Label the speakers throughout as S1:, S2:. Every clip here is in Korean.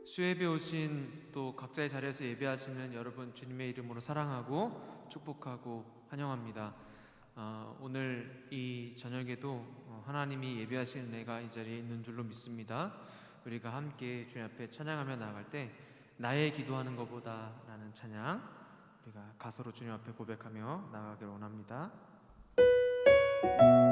S1: 수예배 오신 또 각자의 자리에서 예배하시는 여러분 주님의 이름으로 사랑하고 축복하고 환영합니다. 오늘 이 저녁에도 하나님이 예배하시는 내가 이 자리에 있는 줄로 믿습니다. 우리가 함께 주님 앞에 찬양하며 나아갈 때 나의 기도하는 것보다 라는 찬양 우리가 가사로 주님 앞에 고백하며 나아가기를 원합니다.
S2: 나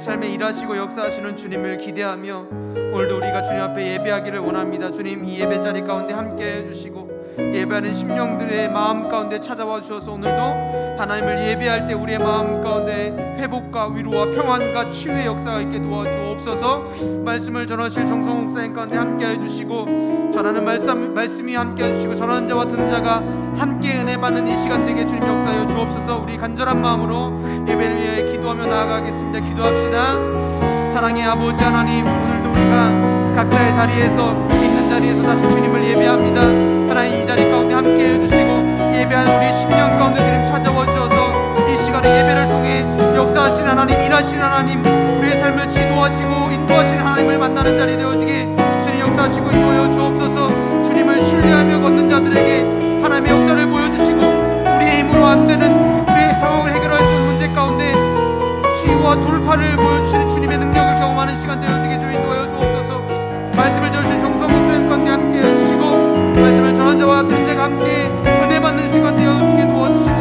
S1: 삶에 일하시고 역사하시는 주님을 기대하며 오늘도 우리가 주님 앞에 예배하기를 원합니다. 주님, 이 예배 자리 가운데 함께 해주시고 예배하는 심령들의 마음 가운데 찾아와 주셔서 오늘도 하나님을 예배할 때 우리의 마음 가운데 회복과 위로와 평안과 치유의 역사가 있게 도와주옵소서. 말씀을 전하실 정성호 목사님 가운데 함께 해주시고 전하는 말씀이 함께 해주시고 전하는 자와 듣는 자가 함께 은혜 받는 이 시간 되게 주님 역사하여 주옵소서. 우리 간절한 마음으로 예배를 위해 기도하며 나아가겠습니다. 기도합시다. 사랑의 아버지 하나님, 오늘도 우리가 각자의 자리에서 있는 자리에서 다시 주님을 예배합니다. 하나님, 이 자리 가운데 함께 해주시고 예배하는 우리 심령 가운데 주님 찾아와 주셔서 이 시간에 예배를 통해 역사하신 하나님, 일하시는 하나님, 우리의 삶을 지도하시고 인도하시는 하나님을 만나는 자리 되어지게 주님 역사하시고 인도하여 주옵소서. 주님을 신뢰하며 걷는 자들에게 하나님의 역사를 보여주시고 우리의 힘으로 안 되는 우리의 상황을 해결할 수 없는 문제 가운데 치유와 돌파를 보여주시는 주님의 능력을 경험하는 시간 되어지게 주님 인도하여 주옵소서. 말씀을 전하신 정성 목사님 가운데 함께 해주시고 말씀을 전한 자와 듣는 자가 함께 은혜 받는 시간 되어지게 도와주시고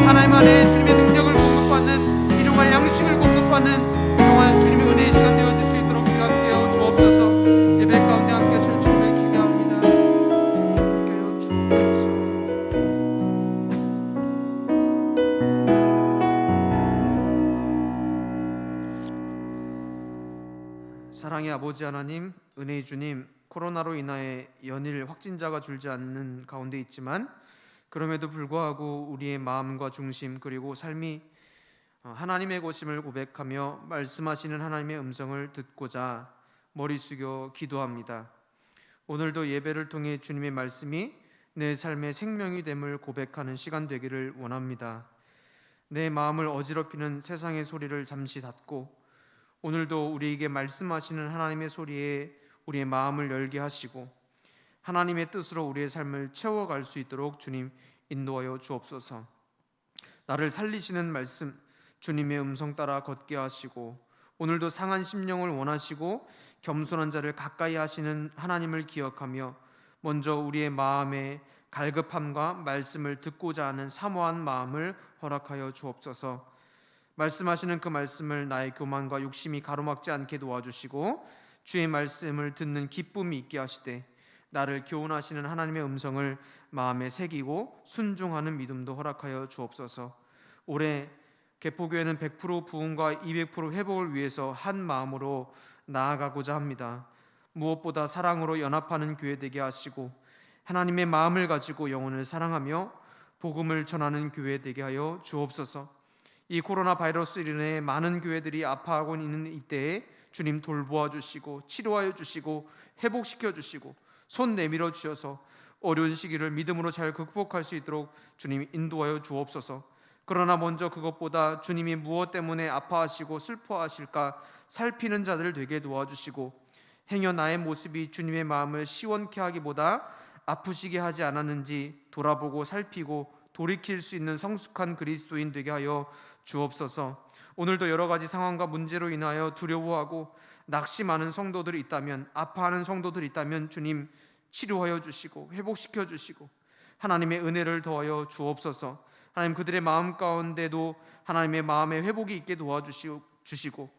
S1: 하나님 안에 주님의 능력을 공급받는 일용할 양식을 공급받는 일용할 주님의 은혜의 시간 되어질 수 있도록 주님 함께하여 주옵소서. 예배 가운데 함께 하실 주님을 기대합니다. 주님 함께하여 주옵소서. 사랑의 아버지 하나님, 은혜의 주님, 코로나로 인하여 연일 확진자가 줄지 않는 가운데 있지만 그럼에도 불구하고 우리의 마음과 중심 그리고 삶이 하나님의 것임을 고백하며 말씀하시는 하나님의 음성을 듣고자 머리 숙여 기도합니다. 오늘도 예배를 통해 주님의 말씀이 내 삶의 생명이 됨을 고백하는 시간 되기를 원합니다. 내 마음을 어지럽히는 세상의 소리를 잠시 닫고 오늘도 우리에게 말씀하시는 하나님의 소리에 우리의 마음을 열게 하시고 하나님의 뜻으로 우리의 삶을 채워갈 수 있도록 주님 인도하여 주옵소서. 나를 살리시는 말씀 주님의 음성 따라 걷게 하시고 오늘도 상한 심령을 원하시고 겸손한 자를 가까이 하시는 하나님을 기억하며 먼저 우리의 마음의 갈급함과 말씀을 듣고자 하는 사모한 마음을 허락하여 주옵소서. 말씀하시는 그 말씀을 나의 교만과 욕심이 가로막지 않게 도와주시고 주의 말씀을 듣는 기쁨이 있게 하시되 나를 교훈하시는 하나님의 음성을 마음에 새기고 순종하는 믿음도 허락하여 주옵소서. 올해 개포교회는 100% 부흥과 200% 회복을 위해서 한 마음으로 나아가고자 합니다. 무엇보다 사랑으로 연합하는 교회 되게 하시고 하나님의 마음을 가지고 영혼을 사랑하며 복음을 전하는 교회 되게 하여 주옵소서. 이 코로나 바이러스로 인해 많은 교회들이 아파하고 있는 이때에 주님 돌보아 주시고 치료하여 주시고 회복시켜 주시고 손 내밀어 주셔서 어려운 시기를 믿음으로 잘 극복할 수 있도록 주님 인도하여 주옵소서. 그러나 먼저 그것보다 주님이 무엇 때문에 아파하시고 슬퍼하실까 살피는 자들 되게 도와주시고 행여 나의 모습이 주님의 마음을 시원케 하기보다 아프시게 하지 않았는지 돌아보고 살피고 돌이킬 수 있는 성숙한 그리스도인 되게 하여 주옵소서. 오늘도 여러 가지 상황과 문제로 인하여 두려워하고 낙심하는 성도들이 있다면 아파하는 성도들이 있다면 주님 치료하여 주시고 회복시켜 주시고 하나님의 은혜를 더하여 주옵소서. 하나님 그들의 마음 가운데도 하나님의 마음의 회복이 있게 도와주시고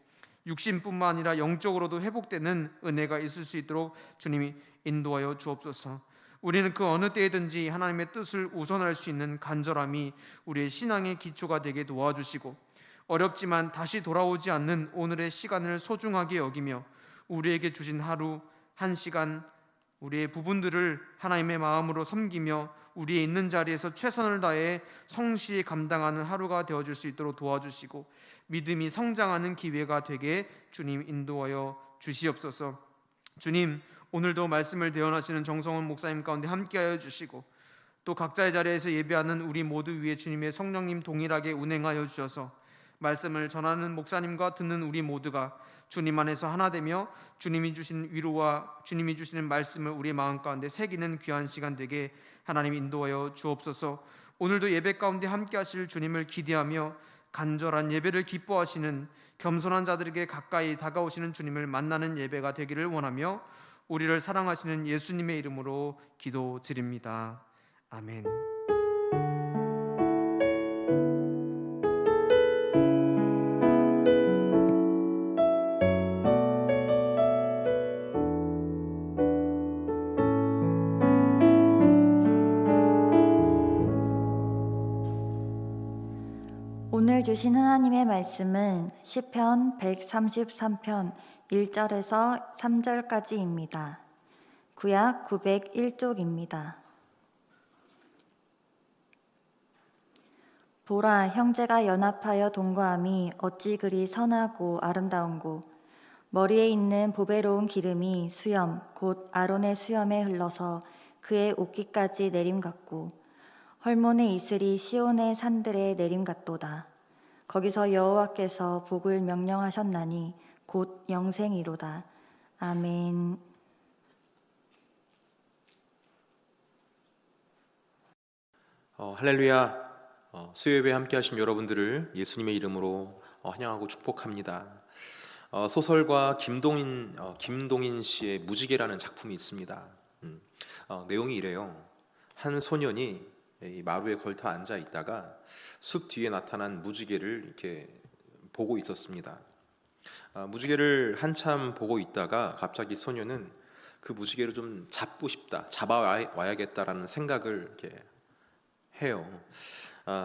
S1: 육신뿐만 아니라 영적으로도 회복되는 은혜가 있을 수 있도록 주님이 인도하여 주옵소서. 우리는 그 어느 때든지 하나님의 뜻을 우선할 수 있는 간절함이 우리의 신앙의 기초가 되게 도와주시고 어렵지만 다시 돌아오지 않는 오늘의 시간을 소중하게 여기며 우리에게 주신 하루 한 시간 우리의 부분들을 하나님의 마음으로 섬기며 우리의 있는 자리에서 최선을 다해 성실히 감당하는 하루가 되어줄 수 있도록 도와주시고 믿음이 성장하는 기회가 되게 주님 인도하여 주시옵소서. 주님 오늘도 말씀을 대언하시는 정성원 목사님 가운데 함께하여 주시고 또 각자의 자리에서 예배하는 우리 모두 위에 주님의 성령님 동일하게 운행하여 주셔서 말씀을 전하는 목사님과 듣는 우리 모두가 주님 안에서 하나 되며 주님이 주신 위로와 주님이 주시는 말씀을 우리의 마음 가운데 새기는 귀한 시간 되게 하나님 인도하여 주옵소서. 오늘도 예배 가운데 함께 하실 주님을 기대하며 간절한 예배를 기뻐하시는 겸손한 자들에게 가까이 다가오시는 주님을 만나는 예배가 되기를 원하며 우리를 사랑하시는 예수님의 이름으로 기도드립니다. 아멘.
S2: 오늘 주신 하나님의 말씀은 시편 133편 1절에서 3절까지입니다. 구약 901쪽입니다. 보라, 형제가 연합하여 동거함이 어찌 그리 선하고 아름다운고, 머리에 있는 보배로운 기름이 수염 곧 아론의 수염에 흘러서 그의 옷깃까지 내림 같고, 헐몬의 이슬이 시온의 산들에 내림 같도다. 거기서 여호와께서 복을 명령하셨나니 곧 영생이로다. 아멘.
S3: 할렐루야. 수요예배 함께 하신 여러분들을 예수님의 이름으로 환영하고 축복합니다. 소설가 김동인 씨의 무지개라는 작품이 있습니다. 내용이 이래요. 한 소년이 이 마루에 걸터 앉아 있다가 숲 뒤에 나타난 무지개를 이렇게 보고 있었습니다. 무지개를 한참 보고 있다가 갑자기 소년은 그 무지개를 좀 잡고 싶다, 잡아와야겠다라는 생각을 이렇게 해요.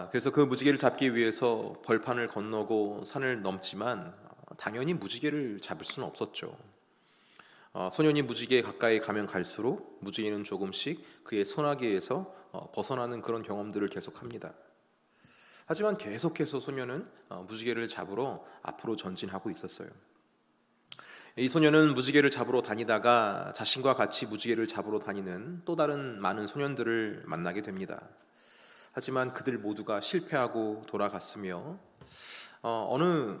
S3: 그래서 그 무지개를 잡기 위해서 벌판을 건너고 산을 넘지만 당연히 무지개를 잡을 수는 없었죠. 소년이 무지개에 가까이 가면 갈수록 무지개는 조금씩 그의 손아귀에서 벗어나는 그런 경험들을 계속합니다. 하지만 계속해서 소년은 무지개를 잡으러 앞으로 전진하고 있었어요. 이 소년은 무지개를 잡으러 다니다가 자신과 같이 무지개를 잡으러 다니는 또 다른 많은 소년들을 만나게 됩니다. 하지만 그들 모두가 실패하고 돌아갔으며 어느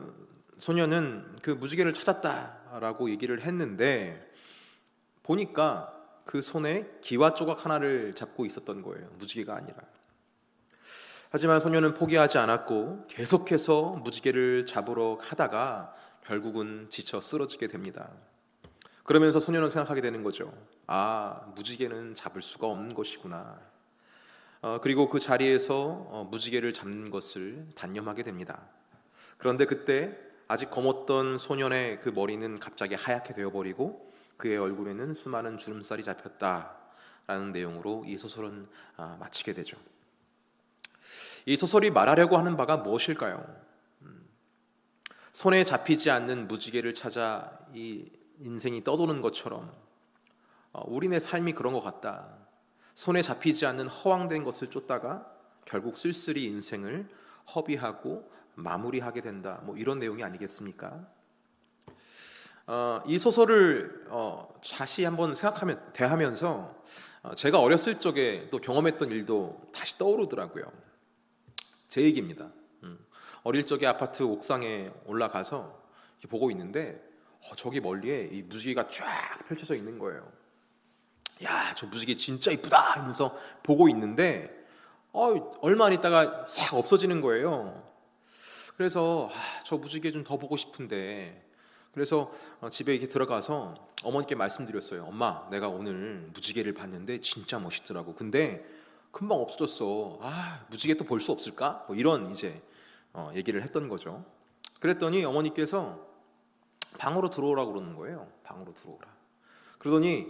S3: 소년은 그 무지개를 찾았다라고 얘기를 했는데 보니까 그 손에 기와 조각 하나를 잡고 있었던 거예요. 무지개가 아니라. 하지만 소년은 포기하지 않았고 계속해서 무지개를 잡으러 가다가 결국은 지쳐 쓰러지게 됩니다. 그러면서 소년은 생각하게 되는 거죠. 무지개는 잡을 수가 없는 것이구나. 그리고 그 자리에서 무지개를 잡는 것을 단념하게 됩니다. 그런데 그때 아직 검었던 소년의 그 머리는 갑자기 하얗게 되어버리고 그의 얼굴에는 수많은 주름살이 잡혔다라는 내용으로 이 소설은 마치게 되죠. 이 소설이 말하려고 하는 바가 무엇일까요? 손에 잡히지 않는 무지개를 찾아 이 인생이 떠도는 것처럼 우리네 삶이 그런 것 같다. 손에 잡히지 않는 허황된 것을 쫓다가 결국 쓸쓸히 인생을 허비하고 마무리하게 된다. 이런 내용이 아니겠습니까? 이 소설을 다시 한번 대하면서 제가 어렸을 적에 또 경험했던 일도 다시 떠오르더라고요. 제 얘기입니다. 어릴 적에 아파트 옥상에 올라가서 보고 있는데 저기 멀리에 이 무지개가 쫙 펼쳐져 있는 거예요. 야, 저 무지개 진짜 이쁘다 하면서 보고 있는데 얼마 안 있다가 싹 없어지는 거예요. 그래서 저 무지개 좀 더 보고 싶은데 그래서 집에 이렇게 들어가서 어머니께 말씀드렸어요. 엄마, 내가 오늘 무지개를 봤는데 진짜 멋있더라고. 근데 금방 없어졌어. 무지개 또 볼 수 없을까? 이런 이제 얘기를 했던 거죠. 그랬더니 어머니께서 방으로 들어오라고 그러는 거예요. 방으로 들어오라. 그러더니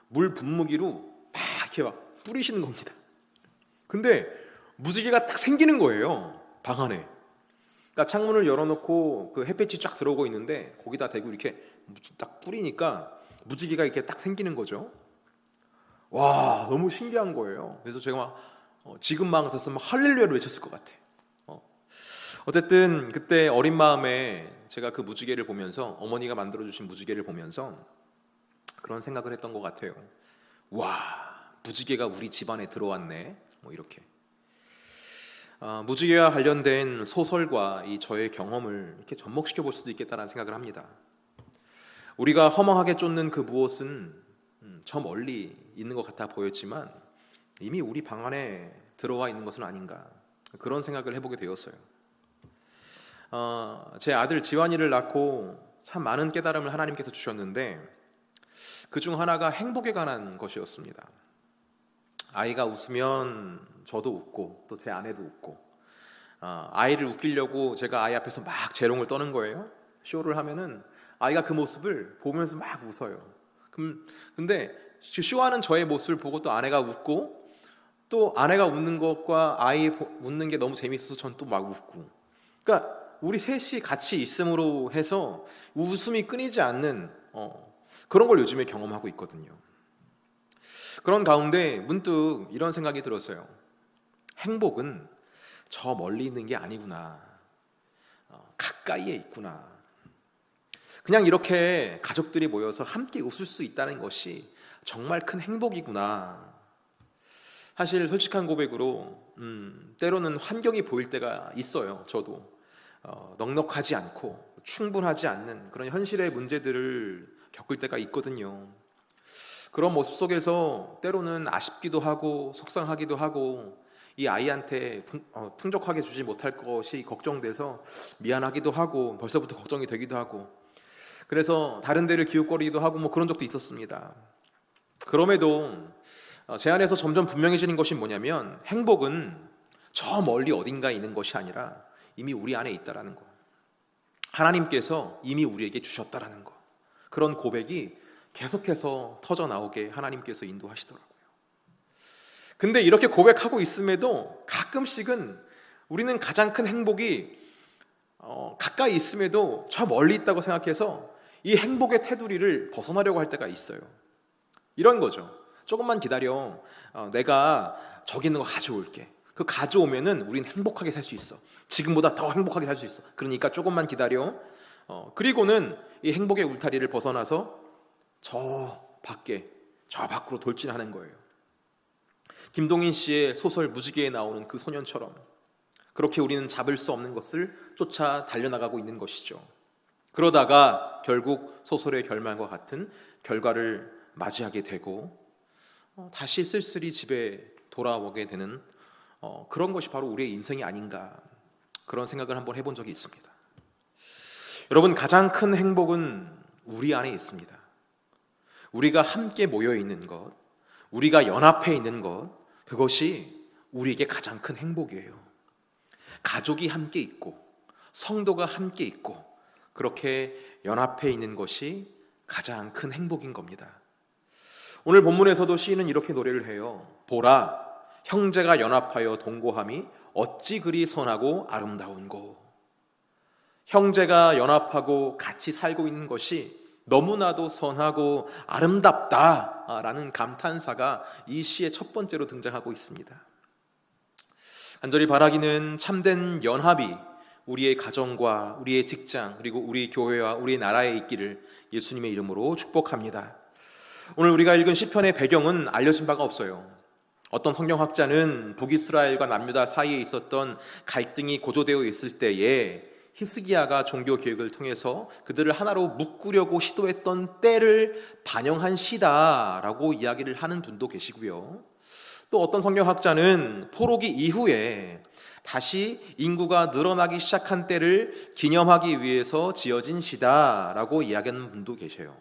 S3: 물 분무기로 막 이렇게 막 뿌리시는 겁니다. 근데 무지개가 딱 생기는 거예요. 방 안에. 그러니까 창문을 열어놓고 그 햇빛이 쫙 들어오고 있는데 거기다 대고 이렇게 딱 뿌리니까 무지개가 이렇게 딱 생기는 거죠. 와, 너무 신기한 거예요. 그래서 제가 막 지금 막 같았으면 할렐루야를 외쳤을 것 같아. 어쨌든 그때 어린 마음에 제가 그 무지개를 보면서 어머니가 만들어주신 무지개를 보면서 그런 생각을 했던 것 같아요. 와, 무지개가 우리 집안에 들어왔네. 이렇게 무지개와 관련된 소설과 이 저의 경험을 이렇게 접목시켜 볼 수도 있겠다는 생각을 합니다. 우리가 허망하게 쫓는 그 무엇은 저 멀리 있는 것 같아 보였지만 이미 우리 방 안에 들어와 있는 것은 아닌가, 그런 생각을 해보게 되었어요. 제 아들 지환이를 낳고 참 많은 깨달음을 하나님께서 주셨는데 그중 하나가 행복에 관한 것이었습니다. 아이가 웃으면 저도 웃고 또 제 아내도 웃고, 아이를 웃기려고 제가 아이 앞에서 막 재롱을 떠는 거예요. 쇼를 하면은 아이가 그 모습을 보면서 막 웃어요. 근데 쇼하는 저의 모습을 보고 또 아내가 웃고, 또 아내가 웃는 것과 아이 웃는 게 너무 재밌어서 전 또 막 웃고, 그러니까 우리 셋이 같이 있음으로 해서 웃음이 끊이지 않는 그런 걸 요즘에 경험하고 있거든요. 그런 가운데 문득 이런 생각이 들었어요. 행복은 저 멀리 있는 게 아니구나. 가까이에 있구나. 그냥 이렇게 가족들이 모여서 함께 웃을 수 있다는 것이 정말 큰 행복이구나. 사실 솔직한 고백으로 때로는 환경이 보일 때가 있어요. 저도 넉넉하지 않고 충분하지 않는 그런 현실의 문제들을 겪을 때가 있거든요. 그런 모습 속에서 때로는 아쉽기도 하고 속상하기도 하고 이 아이한테 풍족하게 주지 못할 것이 걱정돼서 미안하기도 하고 벌써부터 걱정이 되기도 하고 그래서 다른 데를 기웃거리기도 하고 뭐 그런 적도 있었습니다. 그럼에도 제 안에서 점점 분명해지는 것이 뭐냐면 행복은 저 멀리 어딘가에 있는 것이 아니라 이미 우리 안에 있다라는 거. 하나님께서 이미 우리에게 주셨다라는 거. 그런 고백이 계속해서 터져 나오게 하나님께서 인도하시더라고요. 근데 이렇게 고백하고 있음에도 가끔씩은 우리는 가장 큰 행복이 가까이 있음에도 저 멀리 있다고 생각해서 이 행복의 테두리를 벗어나려고 할 때가 있어요. 이런 거죠. 조금만 기다려. 내가 저기 있는 거 가져올게. 그 가져오면은 우린 행복하게 살 수 있어. 지금보다 더 행복하게 살 수 있어. 그러니까 조금만 기다려. 그리고는 이 행복의 울타리를 벗어나서 저 밖으로 돌진하는 거예요. 김동인 씨의 소설 무지개에 나오는 그 소년처럼 그렇게 우리는 잡을 수 없는 것을 쫓아 달려나가고 있는 것이죠. 그러다가 결국 소설의 결말과 같은 결과를 맞이하게 되고 다시 쓸쓸히 집에 돌아오게 되는 그런 것이 바로 우리의 인생이 아닌가 그런 생각을 한번 해본 적이 있습니다. 여러분, 가장 큰 행복은 우리 안에 있습니다. 우리가 함께 모여 있는 것, 우리가 연합해 있는 것, 그것이 우리에게 가장 큰 행복이에요. 가족이 함께 있고 성도가 함께 있고 그렇게 연합해 있는 것이 가장 큰 행복인 겁니다. 오늘 본문에서도 시인은 이렇게 노래를 해요. 보라, 형제가 연합하여 동거함이 어찌 그리 선하고 아름다운고. 형제가 연합하고 같이 살고 있는 것이 너무나도 선하고 아름답다라는 감탄사가 이 시의 첫 번째로 등장하고 있습니다. 간절히 바라기는 참된 연합이 우리의 가정과 우리의 직장 그리고 우리 교회와 우리 나라에 있기를 예수님의 이름으로 축복합니다. 오늘 우리가 읽은 시편의 배경은 알려진 바가 없어요. 어떤 성경학자는 북이스라엘과 남유다 사이에 있었던 갈등이 고조되어 있을 때에 히스기야가 종교개혁을 통해서 그들을 하나로 묶으려고 시도했던 때를 반영한 시다라고 이야기를 하는 분도 계시고요. 또 어떤 성경학자는 포로기 이후에 다시 인구가 늘어나기 시작한 때를 기념하기 위해서 지어진 시다라고 이야기하는 분도 계세요.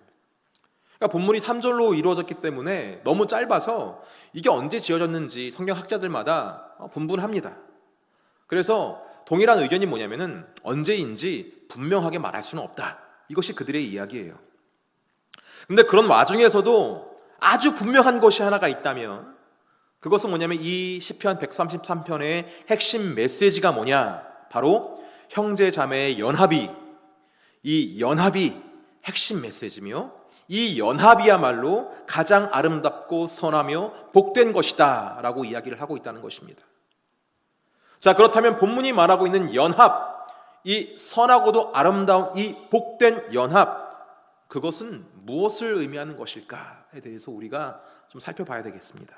S3: 그러니까 본문이 3절로 이루어졌기 때문에 너무 짧아서 이게 언제 지어졌는지 성경학자들마다 분분합니다. 그래서 동일한 의견이 뭐냐면은 언제인지 분명하게 말할 수는 없다. 이것이 그들의 이야기예요. 근데 그런 와중에서도 아주 분명한 것이 하나가 있다면 그것은 뭐냐면 이 시편 133편의 핵심 메시지가 뭐냐? 바로 형제 자매의 연합이 이 연합이 핵심 메시지며 이 연합이야말로 가장 아름답고 선하며 복된 것이다 라고 이야기를 하고 있다는 것입니다. 자, 그렇다면 본문이 말하고 있는 연합, 이 선하고도 아름다운 이 복된 연합, 그것은 무엇을 의미하는 것일까에 대해서 우리가 좀 살펴봐야 되겠습니다.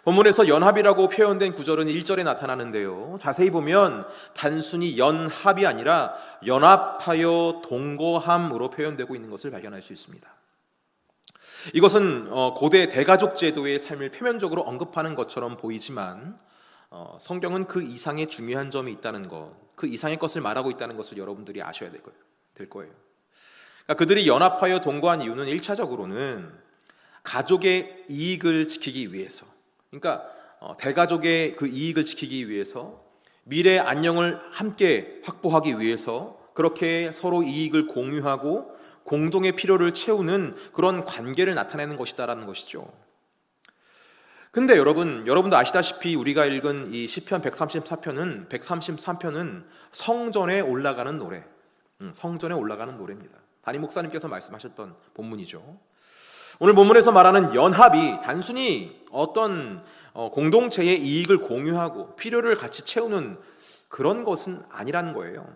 S3: 본문에서 연합이라고 표현된 구절은 1절에 나타나는데요. 자세히 보면 단순히 연합이 아니라 연합하여 동거함으로 표현되고 있는 것을 발견할 수 있습니다. 이것은 고대 대가족 제도의 삶을 표면적으로 언급하는 것처럼 보이지만 성경은 그 이상의 중요한 점이 있다는 것, 그 이상의 것을 말하고 있다는 것을 여러분들이 아셔야 될 거예요. 그러니까 그들이 연합하여 동거한 이유는 1차적으로는 가족의 이익을 지키기 위해서, 그러니까 대가족의 그 이익을 지키기 위해서, 미래 안녕을 함께 확보하기 위해서 그렇게 서로 이익을 공유하고 공동의 필요를 채우는 그런 관계를 나타내는 것이다라는 것이죠. 근데 여러분도 아시다시피 우리가 읽은 이 시편 133편은 성전에 올라가는 노래, 성전에 올라가는 노래입니다. 담임 목사님께서 말씀하셨던 본문이죠. 오늘 본문에서 말하는 연합이 단순히 어떤 공동체의 이익을 공유하고 필요를 같이 채우는 그런 것은 아니라는 거예요.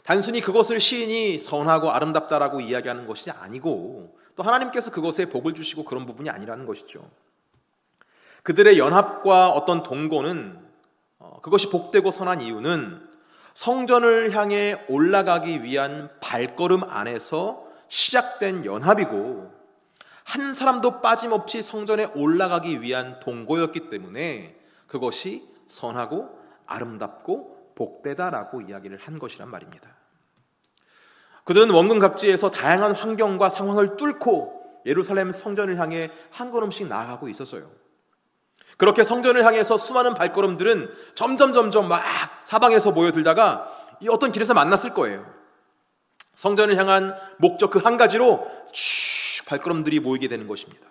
S3: 단순히 그것을 시인이 선하고 아름답다라고 이야기하는 것이 아니고 또 하나님께서 그것에 복을 주시고 그런 부분이 아니라는 것이죠. 그들의 연합과 어떤 동거는 그것이 복되고 선한 이유는 성전을 향해 올라가기 위한 발걸음 안에서 시작된 연합이고 한 사람도 빠짐없이 성전에 올라가기 위한 동거였기 때문에 그것이 선하고 아름답고 복되다라고 이야기를 한 것이란 말입니다. 그들은 원근갑지에서 다양한 환경과 상황을 뚫고 예루살렘 성전을 향해 한 걸음씩 나아가고 있었어요. 그렇게 성전을 향해서 수많은 발걸음들은 점점 막 사방에서 모여들다가 이 어떤 길에서 만났을 거예요. 성전을 향한 목적 그 한 가지로 발걸음들이 모이게 되는 것입니다.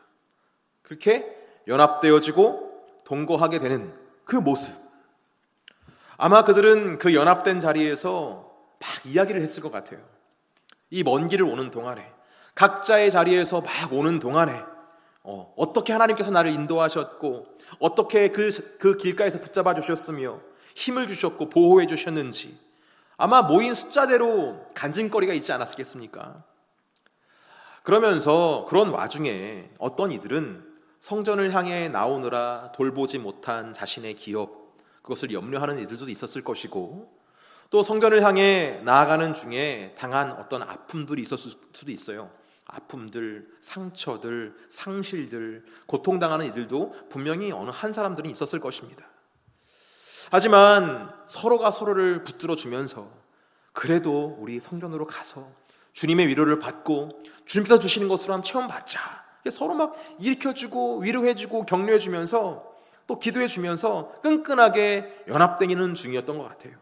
S3: 그렇게 연합되어지고 동거하게 되는 그 모습. 아마 그들은 그 연합된 자리에서 막 이야기를 했을 것 같아요. 이 먼 길을 오는 동안에, 각자의 자리에서 막 오는 동안에 어떻게 하나님께서 나를 인도하셨고 어떻게 그 길가에서 붙잡아 주셨으며 힘을 주셨고 보호해 주셨는지 아마 모인 숫자대로 간증거리가 있지 않았겠습니까? 그러면서 그런 와중에 어떤 이들은 성전을 향해 나오느라 돌보지 못한 자신의 기업, 그것을 염려하는 이들도 있었을 것이고 또 성전을 향해 나아가는 중에 당한 어떤 아픔들이 있었을 수도 있어요. 아픔들, 상처들, 상실들, 고통당하는 이들도 분명히 어느 한 사람들은 있었을 것입니다. 하지만 서로가 서로를 붙들어 주면서 그래도 우리 성전으로 가서 주님의 위로를 받고 주님께서 주시는 것으로 한번 체험받자. 서로 막 일으켜주고 위로해주고 격려해주면서 또 기도해주면서 끈끈하게 연합되는 중이었던 것 같아요.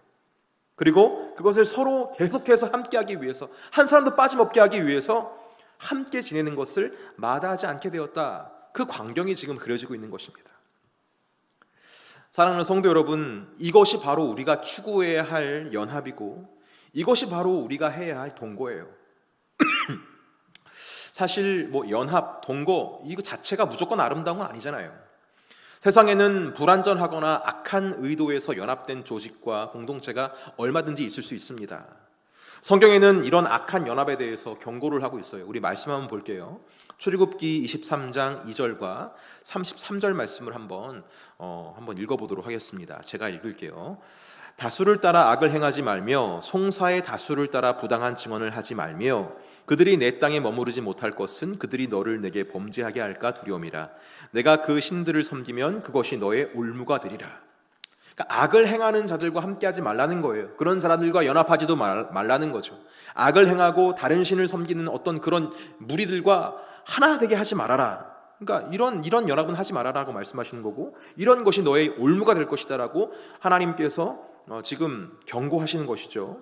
S3: 그리고 그것을 서로 계속해서 함께하기 위해서 한 사람도 빠짐없게 하기 위해서 함께 지내는 것을 마다하지 않게 되었다. 그 광경이 지금 그려지고 있는 것입니다. 사랑하는 성도 여러분, 이것이 바로 우리가 추구해야 할 연합이고 이것이 바로 우리가 해야 할 동거예요. 사실 연합, 동거 이거 자체가 무조건 아름다운 건 아니잖아요. 세상에는 불완전하거나 악한 의도에서 연합된 조직과 공동체가 얼마든지 있을 수 있습니다. 성경에는 이런 악한 연합에 대해서 경고를 하고 있어요. 우리 말씀 한번 볼게요. 출애굽기 23장 2절과 33절 말씀을 한번 읽어보도록 하겠습니다. 제가 읽을게요. 다수를 따라 악을 행하지 말며 송사의 다수를 따라 부당한 증언을 하지 말며 그들이 내 땅에 머무르지 못할 것은 그들이 너를 내게 범죄하게 할까 두려움이라. 내가 그 신들을 섬기면 그것이 너의 올무가 되리라. 그러니까 악을 행하는 자들과 함께하지 말라는 거예요. 그런 사람들과 연합하지도 말라는 거죠. 악을 행하고 다른 신을 섬기는 어떤 그런 무리들과 하나 되게 하지 말아라. 그러니까 이런 연합은 하지 말아라고 말씀하시는 거고 이런 것이 너의 올무가 될 것이다라고 하나님께서 지금 경고하시는 것이죠.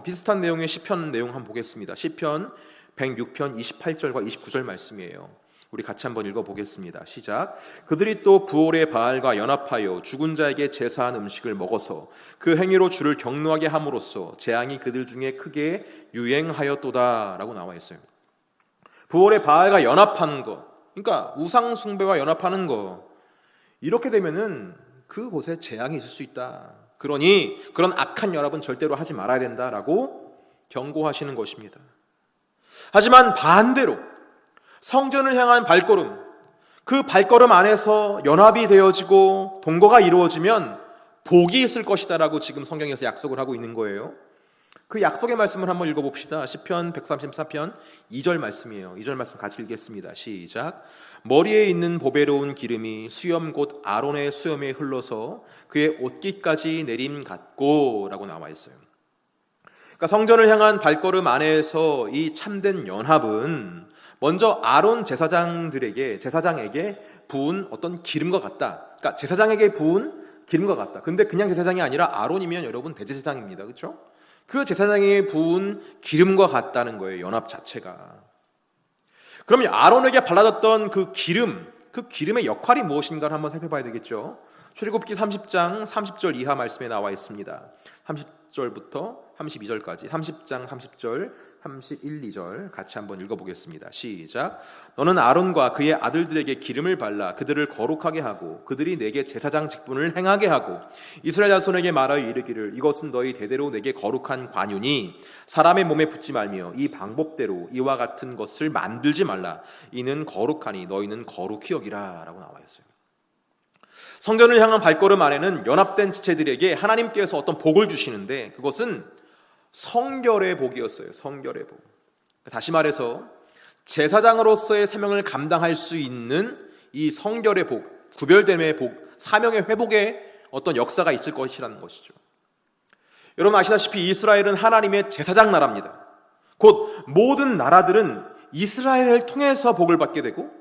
S3: 비슷한 내용의 시편 내용 한번 보겠습니다. 시편 106편 28절과 29절 말씀이에요. 우리 같이 한번 읽어보겠습니다. 시작. 그들이 또 부올의 바알과 연합하여 죽은 자에게 제사한 음식을 먹어서 그 행위로 주를 경노하게 함으로써 재앙이 그들 중에 크게 유행하였도다 라고 나와 있어요. 부올의 바알과 연합하는 것, 그러니까 우상 숭배와 연합하는 것, 이렇게 되면은 그곳에 재앙이 있을 수 있다. 그러니 그런 악한 연합은 절대로 하지 말아야 된다라고 경고하시는 것입니다. 하지만 반대로 성전을 향한 발걸음, 그 발걸음 안에서 연합이 되어지고 동거가 이루어지면 복이 있을 것이다라고 지금 성경에서 약속을 하고 있는 거예요. 그 약속의 말씀을 한번 읽어봅시다. 시편 134편 2절 말씀이에요. 2절 말씀 같이 읽겠습니다. 시작. 머리에 있는 보배로운 기름이 수염 곧 아론의 수염에 흘러서 그의 옷깃까지 내림 같고 라고 나와 있어요. 그러니까 성전을 향한 발걸음 안에서 이 참된 연합은 먼저 아론 제사장에게 부은 어떤 기름과 같다. 그러니까 제사장에게 부은 기름과 같다. 근데 그냥 제사장이 아니라 아론이면 여러분 대제사장입니다. 그렇죠? 그 제사장에 부은 기름과 같다는 거예요. 연합 자체가. 그러면 아론에게 발라졌던 그 기름, 그 기름의 역할이 무엇인가를 한번 살펴봐야 되겠죠. 출애굽기 30장 30절 이하 말씀에 나와 있습니다. 30절부터 32절까지 30장 30절 31, 2절 같이 한번 읽어보겠습니다. 시작. 너는 아론과 그의 아들들에게 기름을 발라 그들을 거룩하게 하고 그들이 내게 제사장 직분을 행하게 하고 이스라엘 자손에게 말하여 이르기를 이것은 너희 대대로 내게 거룩한 관유니 사람의 몸에 붙지 말며 이 방법대로 이와 같은 것을 만들지 말라. 이는 거룩하니 너희는 거룩히 여기라 라고 나와 있어요. 성전을 향한 발걸음 안에는 연합된 지체들에게 하나님께서 어떤 복을 주시는데 그것은 성결의 복이었어요. 성결의 복. 다시 말해서 제사장으로서의 사명을 감당할 수 있는 이 성결의 복, 구별됨의 복, 사명의 회복의 어떤 역사가 있을 것이라는 것이죠. 여러분 아시다시피 이스라엘은 하나님의 제사장 나라입니다. 곧 모든 나라들은 이스라엘을 통해서 복을 받게 되고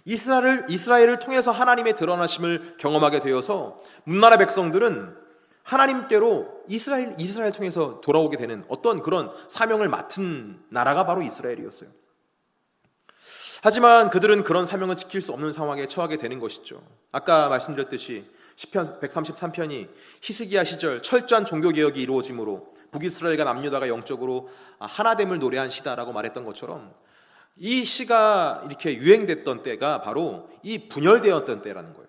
S3: 이스라엘을 통해서 하나님의 드러나심을 경험하게 되어서 문나라 백성들은 하나님께로 이스라엘 통해서 돌아오게 되는 어떤 그런 사명을 맡은 나라가 바로 이스라엘이었어요. 하지만 그들은 그런 사명을 지킬 수 없는 상황에 처하게 되는 것이죠. 아까 말씀드렸듯이 시편 133편이 히스기야 시절 철저한 종교개혁이 이루어지므로 북이스라엘과 남유다가 영적으로 하나됨을 노래한 시다라고 말했던 것처럼 이 시가 이렇게 유행됐던 때가 바로 이 분열되었던 때라는 거예요.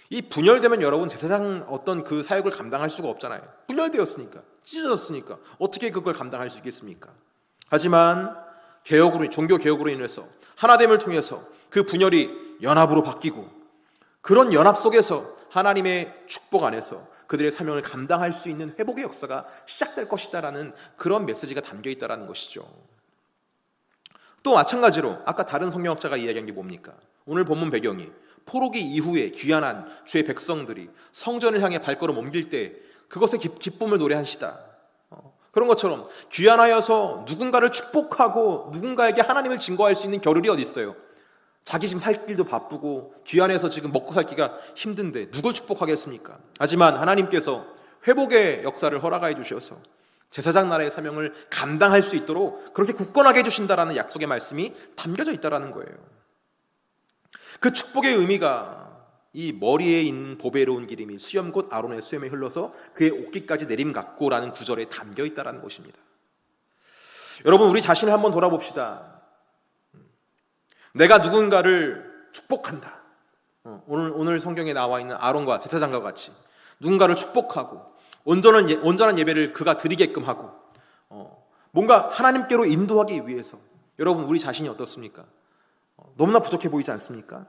S3: 이 분열되면 여러분 제사장 어떤 그 사역을 감당할 수가 없잖아요. 분열되었으니까, 찢어졌으니까 어떻게 그걸 감당할 수 있겠습니까? 하지만 종교 개혁으로 인해서 하나됨을 통해서 그 분열이 연합으로 바뀌고 그런 연합 속에서 하나님의 축복 안에서 그들의 사명을 감당할 수 있는 회복의 역사가 시작될 것이다라는 그런 메시지가 담겨 있다는 것이죠. 또 마찬가지로 아까 다른 성경학자가 이야기한 게 뭡니까? 오늘 본문 배경이 포로기 이후에 귀환한 주의 백성들이 성전을 향해 발걸음 옮길 때 그것의 기쁨을 노래한 시다. 그런 것처럼 귀환하여서 누군가를 축복하고 누군가에게 하나님을 증거할 수 있는 겨를이 어디 있어요? 자기 지금 살 길도 바쁘고 귀환해서 지금 먹고 살기가 힘든데 누굴 축복하겠습니까? 하지만 하나님께서 회복의 역사를 허락해 주셔서 제사장 나라의 사명을 감당할 수 있도록 그렇게 굳건하게 해주신다라는 약속의 말씀이 담겨져 있다는 거예요. 그 축복의 의미가 이 머리에 있는 보배로운 기름이 수염 곧 아론의 수염에 흘러서 그의 옷깃까지 내림 같고라는 구절에 담겨 있다는 것입니다. 여러분 우리 자신을 한번 돌아봅시다. 내가 누군가를 축복한다. 오늘 성경에 나와 있는 아론과 제사장과 같이 누군가를 축복하고 온전한 예배를 그가 드리게끔 하고 뭔가 하나님께로 인도하기 위해서 여러분 우리 자신이 어떻습니까? 너무나 부족해 보이지 않습니까?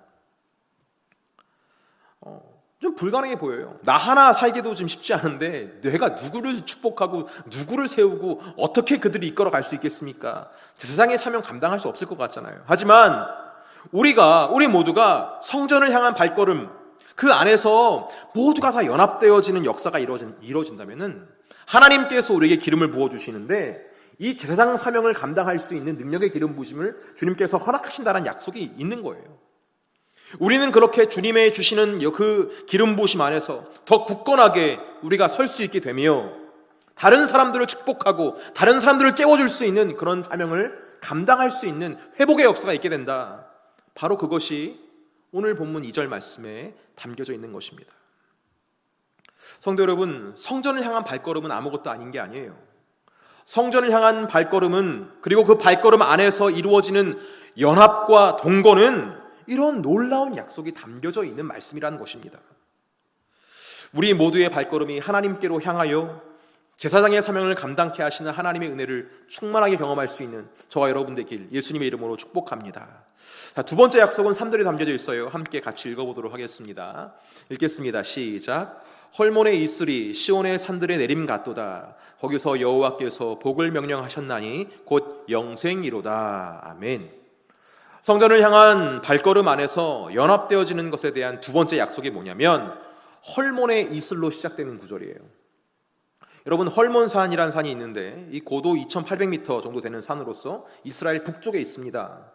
S3: 좀 불가능해 보여요. 나 하나 살기도 좀 쉽지 않은데 내가 누구를 축복하고 누구를 세우고 어떻게 그들이 이끌어갈 수 있겠습니까? 제사장의 사명 감당할 수 없을 것 같잖아요. 하지만 우리 모두가 성전을 향한 발걸음 그 안에서 모두가 다 연합되어지는 역사가 이루어진다면은 하나님께서 우리에게 기름을 부어주시는데 이 제사장 사명을 감당할 수 있는 능력의 기름 부으심을 주님께서 허락하신다는 약속이 있는 거예요. 우리는 그렇게 주님의 주시는 그 기름 부으심 안에서 더 굳건하게 우리가 설 수 있게 되며 다른 사람들을 축복하고 다른 사람들을 깨워줄 수 있는 그런 사명을 감당할 수 있는 회복의 역사가 있게 된다. 바로 그것이 오늘 본문 2절 말씀에 담겨져 있는 것입니다. 성도 여러분, 성전을 향한 발걸음은 아무것도 아닌 게 아니에요. 성전을 향한 발걸음은 그리고 그 발걸음 안에서 이루어지는 연합과 동거는 이런 놀라운 약속이 담겨져 있는 말씀이라는 것입니다. 우리 모두의 발걸음이 하나님께로 향하여 제사장의 사명을 감당케 하시는 하나님의 은혜를 충만하게 경험할 수 있는 저와 여러분 되길 예수님의 이름으로 축복합니다. 자, 두 번째 약속은 3절에 담겨져 있어요. 함께 같이 읽어보도록 하겠습니다. 읽겠습니다. 시작. 헐몬의 이슬이 시온의 산들에 내림 같도다. 거기서 여호와께서 복을 명령하셨나니 곧 영생이로다. 아멘. 성전을 향한 발걸음 안에서 연합되어지는 것에 대한 두 번째 약속이 뭐냐면 헐몬의 이슬로 시작되는 구절이에요. 여러분 헐몬산이라는 산이 있는데 이 고도 2800m 정도 되는 산으로서 이스라엘 북쪽에 있습니다.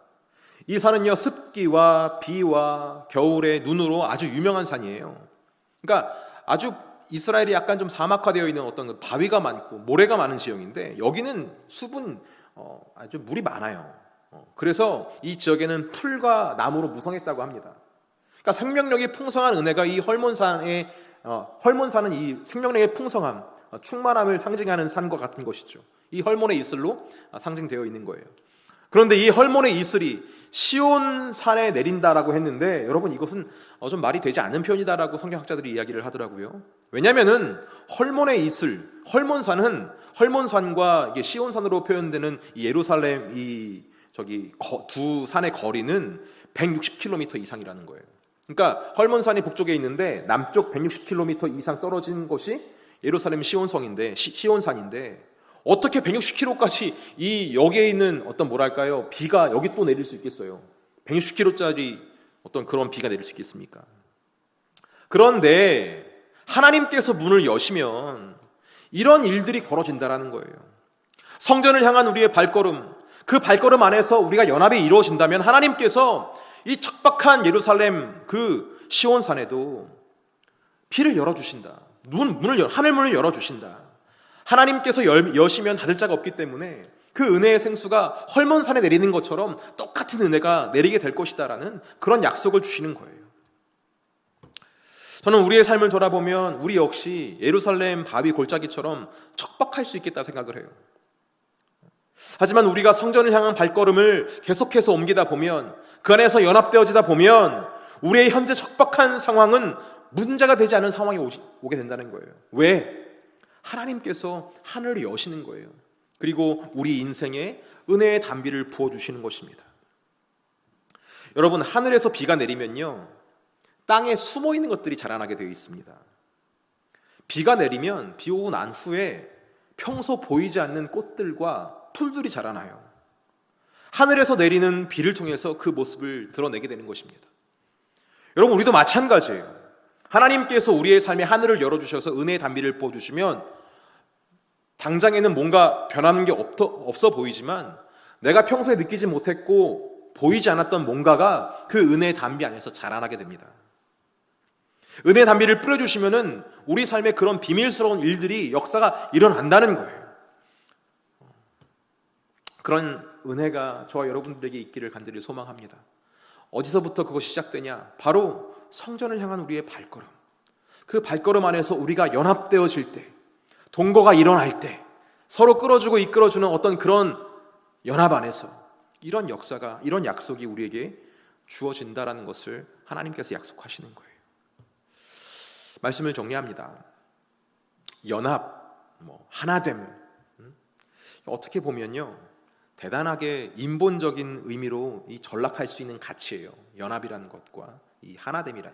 S3: 이 산은요 습기와 비와 겨울의 눈으로 아주 유명한 산이에요. 그러니까 아주 이스라엘이 약간 좀 사막화되어 있는 어떤 바위가 많고 모래가 많은 지역인데 여기는 수분 아주 물이 많아요. 그래서 이 지역에는 풀과 나무로 무성했다고 합니다. 그러니까 생명력이 풍성한 은혜가 이 헐몬산의 헐몬산은 이 생명력의 풍성함, 충만함을 상징하는 산과 같은 것이죠. 이 헐몬의 이슬로 상징되어 있는 거예요. 그런데 이 헐몬의 이슬이 시온산에 내린다라고 했는데 여러분 이것은 좀 말이 되지 않는 표현이다라고 성경학자들이 이야기를 하더라고요. 왜냐하면은 헐몬의 이슬, 헐몬산과 이게 시온산으로 표현되는 이 예루살렘 두 산의 거리는 160km 이상이라는 거예요. 그러니까 헐몬산이 북쪽에 있는데 남쪽 160km 이상 떨어진 곳이 예루살렘 시온산인데 어떻게 160km까지 이 여기에 있는 비가 여기 또 내릴 수 있겠어요? 160km짜리 어떤 그런 비가 내릴 수 있겠습니까? 그런데 하나님께서 문을 여시면 이런 일들이 벌어진다라는 거예요. 성전을 향한 우리의 발걸음, 그 발걸음 안에서 우리가 연합이 이루어진다면 하나님께서 이 척박한 예루살렘 그 시온산에도 비를 열어주신다. 하늘 문을 열어주신다. 하나님께서 여시면 닫을 자가 없기 때문에 그 은혜의 생수가 헐몬산에 내리는 것처럼 똑같은 은혜가 내리게 될 것이다라는 그런 약속을 주시는 거예요. 저는 우리의 삶을 돌아보면 우리 역시 예루살렘 바위 골짜기처럼 척박할 수 있겠다 생각을 해요. 하지만 우리가 성전을 향한 발걸음을 계속해서 옮기다 보면 그 안에서 연합되어지다 보면 우리의 현재 척박한 상황은 문제가 되지 않은 상황이 오게 된다는 거예요. 왜? 하나님께서 하늘을 여시는 거예요. 그리고 우리 인생에 은혜의 단비를 부어주시는 것입니다. 여러분, 하늘에서 비가 내리면요, 땅에 숨어있는 것들이 자라나게 되어 있습니다. 비가 내리면 비 오고 난 후에 평소 보이지 않는 꽃들과 풀들이 자라나요. 하늘에서 내리는 비를 통해서 그 모습을 드러내게 되는 것입니다. 여러분, 우리도 마찬가지예요. 하나님께서 우리의 삶에 하늘을 열어주셔서 은혜의 단비를 부어주시면 당장에는 뭔가 변하는 게 없어 보이지만 내가 평소에 느끼지 못했고 보이지 않았던 뭔가가 그 은혜의 단비 안에서 자라나게 됩니다. 은혜의 단비를 뿌려주시면은 우리 삶에 그런 비밀스러운 일들이 역사가 일어난다는 거예요. 그런 은혜가 저와 여러분들에게 있기를 간절히 소망합니다. 어디서부터 그것이 시작되냐? 바로 성전을 향한 우리의 발걸음. 그 발걸음 안에서 우리가 연합되어질 때, 동거가 일어날 때, 서로 끌어주고 이끌어주는 어떤 그런 연합 안에서 이런 역사가, 이런 약속이 우리에게 주어진다라는 것을 하나님께서 약속하시는 거예요. 말씀을 정리합니다. 연합, 하나됨. 어떻게 보면요, 대단하게 인본적인 의미로 전락할 수 있는 가치예요. 연합이라는 것과 이 하나됨이란.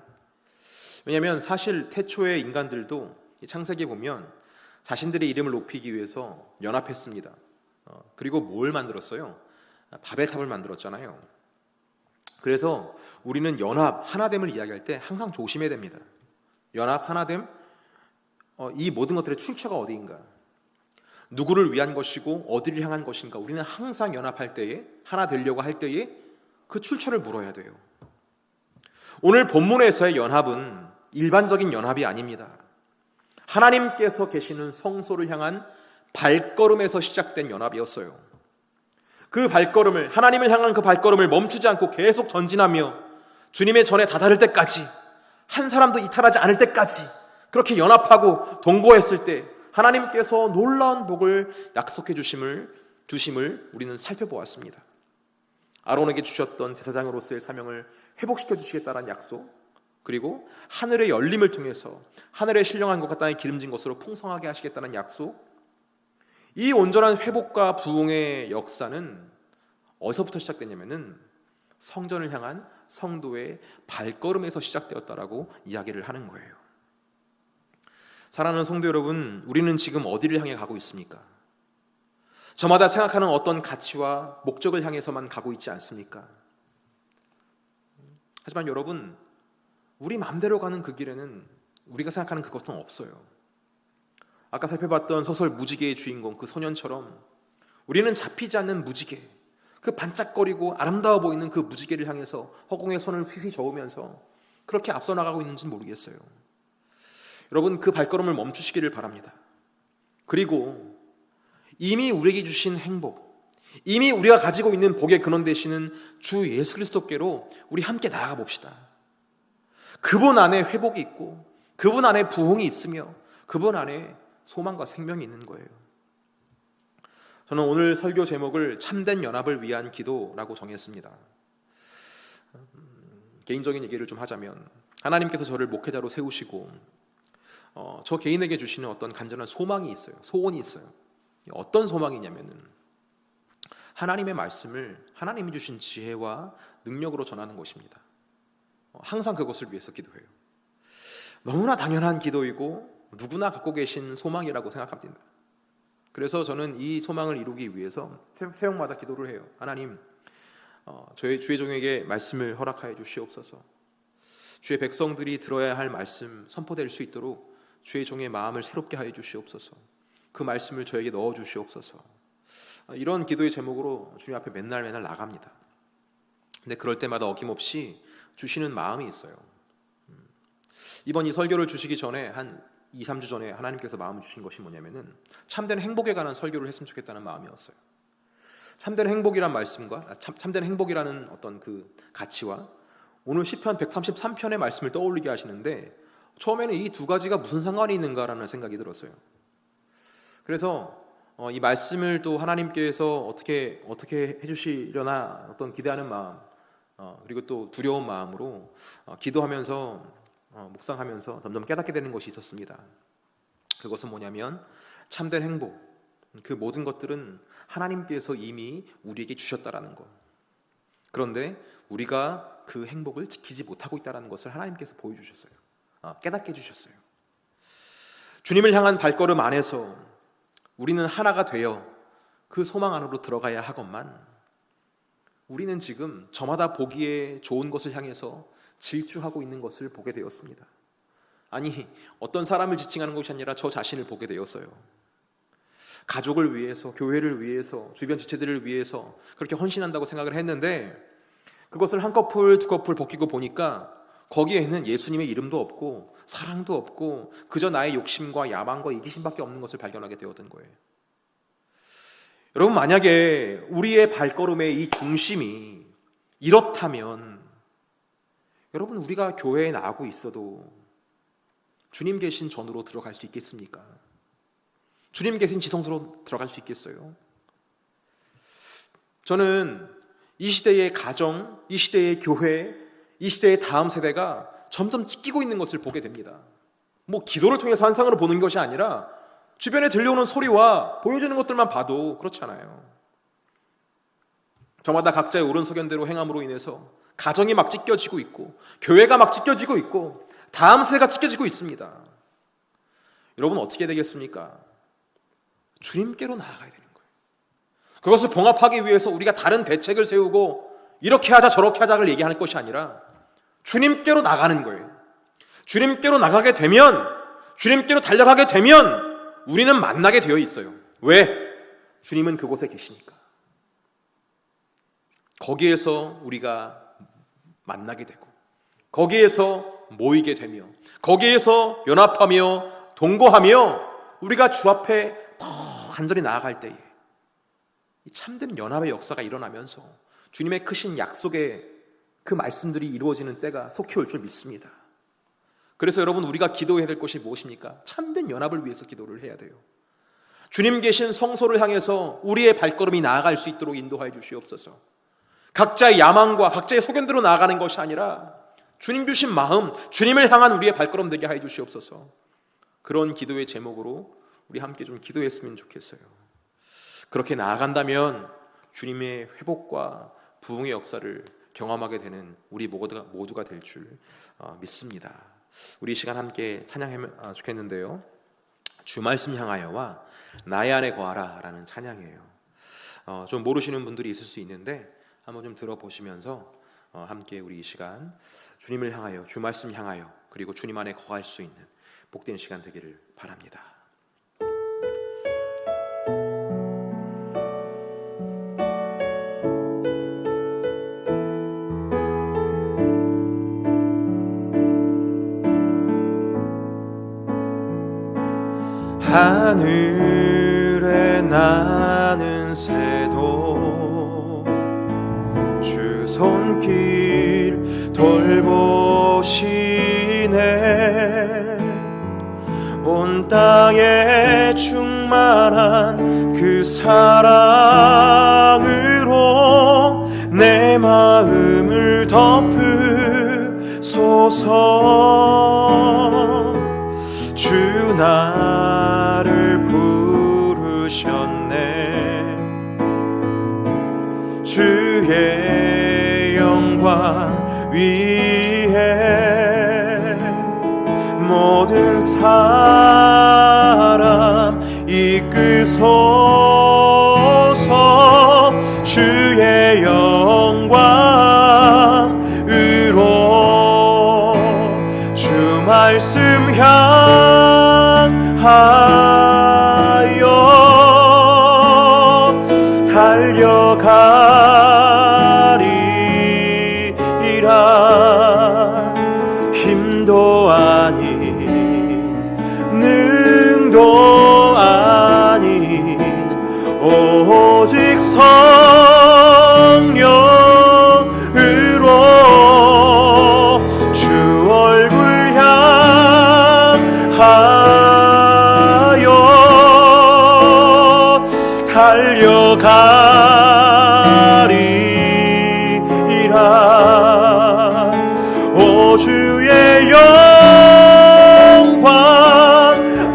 S3: 왜냐하면 사실 태초의 인간들도 창세기에 보면 자신들의 이름을 높이기 위해서 연합했습니다. 그리고 뭘 만들었어요? 바벨탑을 만들었잖아요. 그래서 우리는 연합, 하나됨을 이야기할 때 항상 조심해야 됩니다. 연합, 하나됨, 이 모든 것들의 출처가 어디인가? 누구를 위한 것이고 어디를 향한 것인가? 우리는 항상 연합할 때에, 하나 되려고 할 때에 그 출처를 물어야 돼요. 오늘 본문에서의 연합은 일반적인 연합이 아닙니다. 하나님께서 계시는 성소를 향한 발걸음에서 시작된 연합이었어요. 그 발걸음을, 하나님을 향한 그 발걸음을 멈추지 않고 계속 전진하며 주님의 전에 다다를 때까지, 한 사람도 이탈하지 않을 때까지 그렇게 연합하고 동거했을 때 하나님께서 놀라운 복을 약속해 주심을 우리는 살펴보았습니다. 아론에게 주셨던 제사장으로서의 사명을 회복시켜 주시겠다는 약속, 그리고 하늘의 열림을 통해서 하늘의 신령한 것과 땅의 기름진 것으로 풍성하게 하시겠다는 약속, 이 온전한 회복과 부흥의 역사는 어디서부터 시작됐냐면은 성전을 향한 성도의 발걸음에서 시작되었다라고 이야기를 하는 거예요. 사랑하는 성도 여러분, 우리는 지금 어디를 향해 가고 있습니까? 저마다 생각하는 어떤 가치와 목적을 향해서만 가고 있지 않습니까? 하지만 여러분, 우리 마음대로 가는 그 길에는 우리가 생각하는 그것은 없어요. 아까 살펴봤던 소설 무지개의 주인공 그 소년처럼 우리는 잡히지 않는 무지개, 그 반짝거리고 아름다워 보이는 그 무지개를 향해서 허공에 손을 휘휘 저으면서 그렇게 앞서 나가고 있는지는 모르겠어요. 여러분, 그 발걸음을 멈추시기를 바랍니다. 그리고 이미 우리에게 주신 행복, 이미 우리가 가지고 있는 복의 근원 되시는 주 예수 그리스도께로 우리 함께 나아가 봅시다. 그분 안에 회복이 있고 그분 안에 부흥이 있으며 그분 안에 소망과 생명이 있는 거예요. 저는 오늘 설교 제목을 참된 연합을 위한 기도라고 정했습니다. 개인적인 얘기를 좀 하자면 하나님께서 저를 목회자로 세우시고 저 개인에게 주시는 어떤 간절한 소망이 있어요. 소원이 있어요. 어떤 소망이냐면은 하나님의 말씀을 하나님이 주신 지혜와 능력으로 전하는 것입니다. 항상 그것을 위해서 기도해요. 너무나 당연한 기도이고 누구나 갖고 계신 소망이라고 생각합니다. 그래서 저는 이 소망을 이루기 위해서 새벽마다 기도를 해요. 하나님, 저희 주의 종에게 말씀을 허락하여 주시옵소서. 주의 백성들이 들어야 할 말씀 선포될 수 있도록 주의 종의 마음을 새롭게 하여 주시옵소서. 그 말씀을 저에게 넣어 주시옵소서. 이런 기도의 제목으로 주님 앞에 맨날 나갑니다. 근데 그럴 때마다 어김없이 주시는 마음이 있어요. 이번 이 설교를 주시기 전에 한 2, 3주 전에 하나님께서 마음을 주신 것이 뭐냐면은 참된 행복에 관한 설교를 했으면 좋겠다는 마음이었어요. 참된 행복이란 말씀과 참된 행복이라는 어떤 그 가치와 오늘 시편 133편의 말씀을 떠올리게 하시는데 처음에는 이 두 가지가 무슨 상관이 있는가라는 생각이 들었어요. 그래서 이 말씀을 또 하나님께서 어떻게 해주시려나 어떤 기대하는 마음 그리고 또 두려운 마음으로 기도하면서 묵상하면서 점점 깨닫게 되는 것이 있었습니다. 그것은 뭐냐면 참된 행복, 그 모든 것들은 하나님께서 이미 우리에게 주셨다라는 것. 그런데 우리가 그 행복을 지키지 못하고 있다는 것을 하나님께서 보여주셨어요. 깨닫게 해주셨어요. 주님을 향한 발걸음 안에서 우리는 하나가 되어 그 소망 안으로 들어가야 하건만 우리는 지금 저마다 보기에 좋은 것을 향해서 질주하고 있는 것을 보게 되었습니다. 아니, 어떤 사람을 지칭하는 것이 아니라 저 자신을 보게 되었어요. 가족을 위해서, 교회를 위해서, 주변 지체들을 위해서 그렇게 헌신한다고 생각을 했는데 그것을 한 커플, 두 커플 벗기고 보니까 거기에는 예수님의 이름도 없고 사랑도 없고 그저 나의 욕심과 야망과 이기심밖에 없는 것을 발견하게 되었던 거예요. 여러분, 만약에 우리의 발걸음의 이 중심이 이렇다면 여러분, 우리가 교회에 나가고 있어도 주님 계신 전으로 들어갈 수 있겠습니까? 주님 계신 지성으로 들어갈 수 있겠어요? 저는 이 시대의 가정, 이 시대의 교회, 이 시대의 다음 세대가 점점 찢기고 있는 것을 보게 됩니다. 기도를 통해서 환상으로 보는 것이 아니라 주변에 들려오는 소리와 보여주는 것들만 봐도 그렇잖아요. 저마다 각자의 옳은 소견대로 행함으로 인해서 가정이 막 찢겨지고 있고 교회가 막 찢겨지고 있고 다음 세대가 찢겨지고 있습니다. 여러분, 어떻게 되겠습니까? 주님께로 나아가야 되는 거예요. 그것을 봉합하기 위해서 우리가 다른 대책을 세우고 이렇게 하자 저렇게 하자를 얘기할 것이 아니라 주님께로 나가는 거예요. 주님께로 나가게 되면, 주님께로 달려가게 되면 우리는 만나게 되어 있어요. 왜? 주님은 그곳에 계시니까. 거기에서 우리가 만나게 되고 거기에서 모이게 되며 거기에서 연합하며 동거하며 우리가 주 앞에 더 간절히 나아갈 때에 이 참된 연합의 역사가 일어나면서 주님의 크신 약속의 그 말씀들이 이루어지는 때가 속히 올 줄 믿습니다. 그래서 여러분, 우리가 기도해야 될 것이 무엇입니까? 참된 연합을 위해서 기도를 해야 돼요. 주님 계신 성소를 향해서 우리의 발걸음이 나아갈 수 있도록 인도하여 주시옵소서. 각자의 야망과 각자의 소견대로 나아가는 것이 아니라 주님 주신 마음, 주님을 향한 우리의 발걸음 되게 하여 주시옵소서. 그런 기도의 제목으로 우리 함께 좀 기도했으면 좋겠어요. 그렇게 나아간다면 주님의 회복과 부흥의 역사를 경험하게 되는 우리 모두가 될 줄 믿습니다. 우리 이 시간 함께 찬양하면 좋겠는데요. 주 말씀 향하여와 나의 안에 거하라 라는 찬양이에요. 좀 모르시는 분들이 있을 수 있는데 한번 좀 들어보시면서 함께 우리 이 시간 주님을 향하여, 주 말씀 향하여, 그리고 주님 안에 거할 수 있는 복된 시간 되기를 바랍니다.
S4: 하늘에 나는 새도 주 손길 돌보시 온 땅에 충만한 그 사랑으로 내 마음을 덮으소서. 주 나를 부르셨네. 주의 영광 위에 모든 사람 이끄소서. 주의 영광으로 주 말씀 향하여 달려가리라. 힘도 아닌 능도 아닌 오직 성령으로 주 얼굴 향하여 달려가리라. 오 주의 영광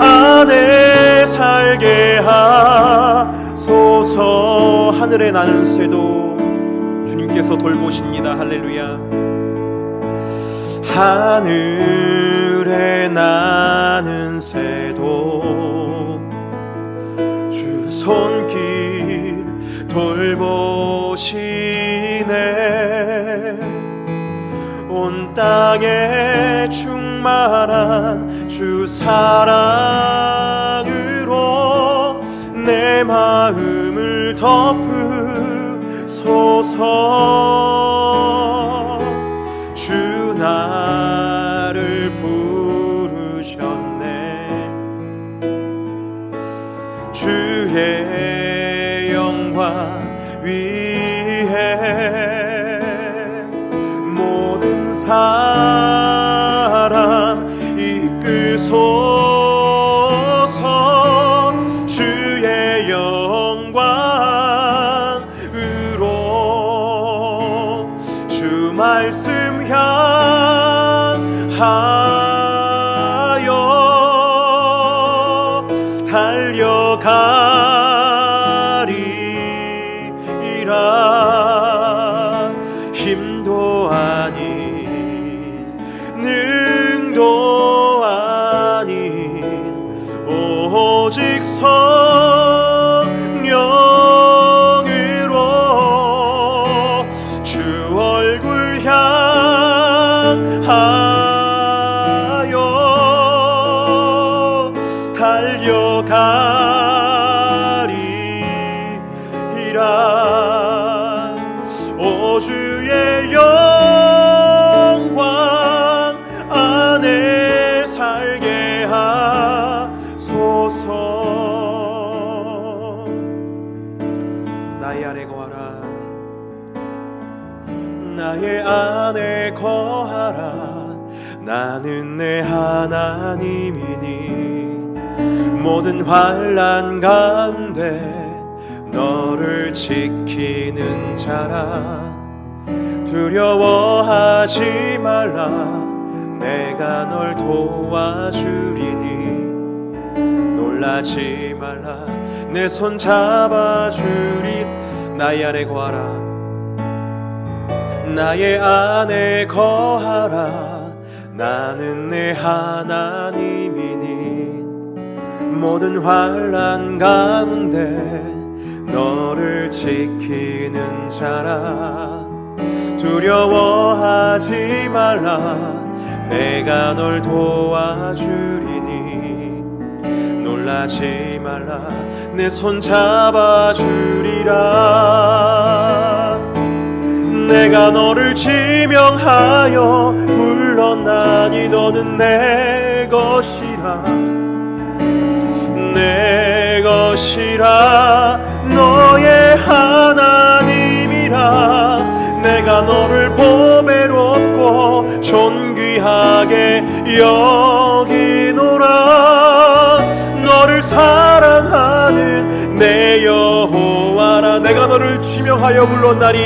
S4: 안에 살게 하소서. 하늘에 나는 새도 주님께서 돌보십니다. 할렐루야. 하늘에 나는 새도 주 손길 돌보시네. 온 땅에 충만한 주 사랑으로 내 마음을 덮으소서. 주 나를 부르셨네. 주의 영광 위에 모든 사람 이끄소서. 주의 영광으로 주 말씀 향하여 달려가리라. 힘도 아닌 능도 아닌 오직 성령으로 주 얼굴 향하여 달려가리라. 오 주의 영광 안에 살게 하소서. 나의 안에 거하라. 나의 안에 거하라. 나는 내 하나님이니 모든 환난 가운데 너를 지키는 자라. 두려워하지 말라. 내가 널 도와주리니 놀라지 말라. 내 손 잡아주리. 나의 안에 거하라. 나의 안에 거하라. 나는 내 하나님이니 모든 환난 가운데 너를 지키는 자라. 두려워하지 말라. 내가 널 도와주리니 놀라지 말라. 내 손 잡아주리라. 내가 너를 지명하여 불렀나니 너는 내 것이라. 내 것이라. 너의 하나님이라. 내가 너를 보배롭고 존귀하게 여기노라. 너를 사랑하는 내 여호와라. 내가 너를 지명하여 불렀나니,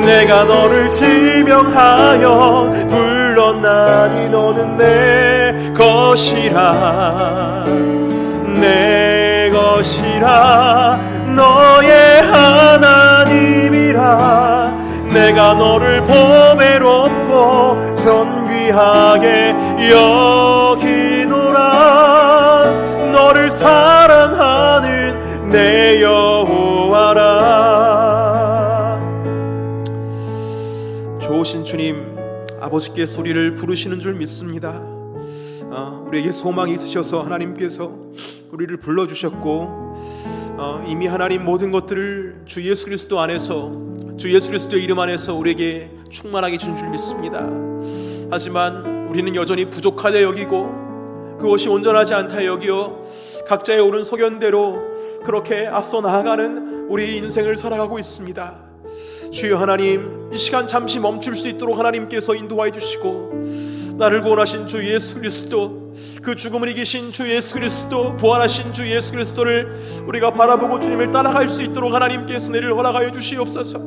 S4: 내가 너를 지명하여 불렀나니 너는 내 것이라. 내 것이라. 너의 하나님이라. 내가 너를 보배롭고 존귀하게 여기노라. 너를 사랑하는 내 여호와라.
S3: 좋으신 주님, 아버지께 소리를 부르시는 줄 믿습니다. 우리에게 소망이 있으셔서 하나님께서 우리를 불러주셨고, 이미 하나님 모든 것들을 주 예수 그리스도 안에서, 주 예수 그리스도의 이름 안에서 우리에게 충만하게 준 줄 믿습니다. 하지만 우리는 여전히 부족하다 여기고, 그것이 온전하지 않다 여기어 각자의 옳은 소견대로 그렇게 앞서 나아가는 우리의 인생을 살아가고 있습니다. 주여 하나님, 이 시간 잠시 멈출 수 있도록 하나님께서 인도하여 주시고, 나를 구원하신 주 예수 그리스도, 그 죽음을 이기신 주 예수 그리스도, 부활하신 주 예수 그리스도를 우리가 바라보고 주님을 따라갈 수 있도록 하나님께서 내를 허락하여 주시옵소서.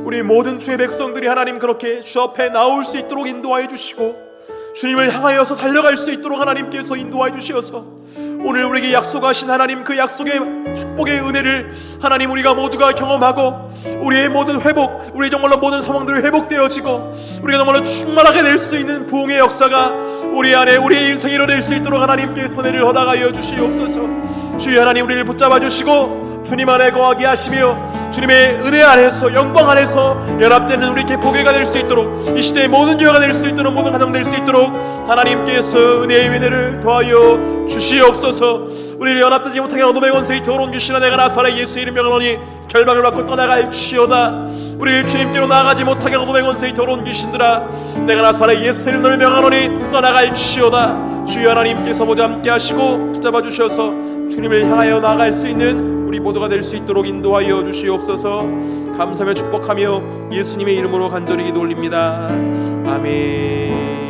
S3: 우리 모든 주의 백성들이 하나님 그렇게 주 앞에 나올 수 있도록 인도하여 주시고, 주님을 향하여서 달려갈 수 있도록 하나님께서 인도하여 주시어서, 오늘 우리에게 약속하신 하나님 그 약속의 축복의 은혜를 하나님 우리가 모두가 경험하고, 우리의 모든 회복, 우리 정말로 모든 상황들이 회복되어지고, 우리가 정말로 충만하게 될 수 있는 부흥의 역사가 우리 안에 우리의 인생에 이뤄낼 수 있도록 하나님께서 은혜를 허락하여 주시옵소서. 주여 하나님, 우리를 붙잡아 주시고 주님 안에 거하게 하시며, 주님의 은혜 안에서, 영광 안에서 연합되는 우리 이렇게 보배가 될 수 있도록, 이 시대의 모든 교회가 될 수 있도록, 모든 가정 될 수 있도록 하나님께서 은혜의 은혜를 더하여 주시옵소서. 우리를 연합되지 못하게 어둠의 권세의 더러운 귀신아, 내가 나사렛 예수 이름 명하노니 결박을 받고 떠나갈지어다. 우리를 주님께로 나아가지 못하게 어둠의 권세의 더러운 귀신들아, 내가 나사렛 예수 이름 너를 명하노니 떠나갈지어다. 주여 하나님께서 모두 함께 하시고 붙잡아 주셔서 주님을 향하여 나아갈 수 있는 우리 모두가 될 수 있도록 인도하여 주시옵소서. 감사하며 축복하며 예수님의 이름으로 간절히 기도 올립니다. 아멘.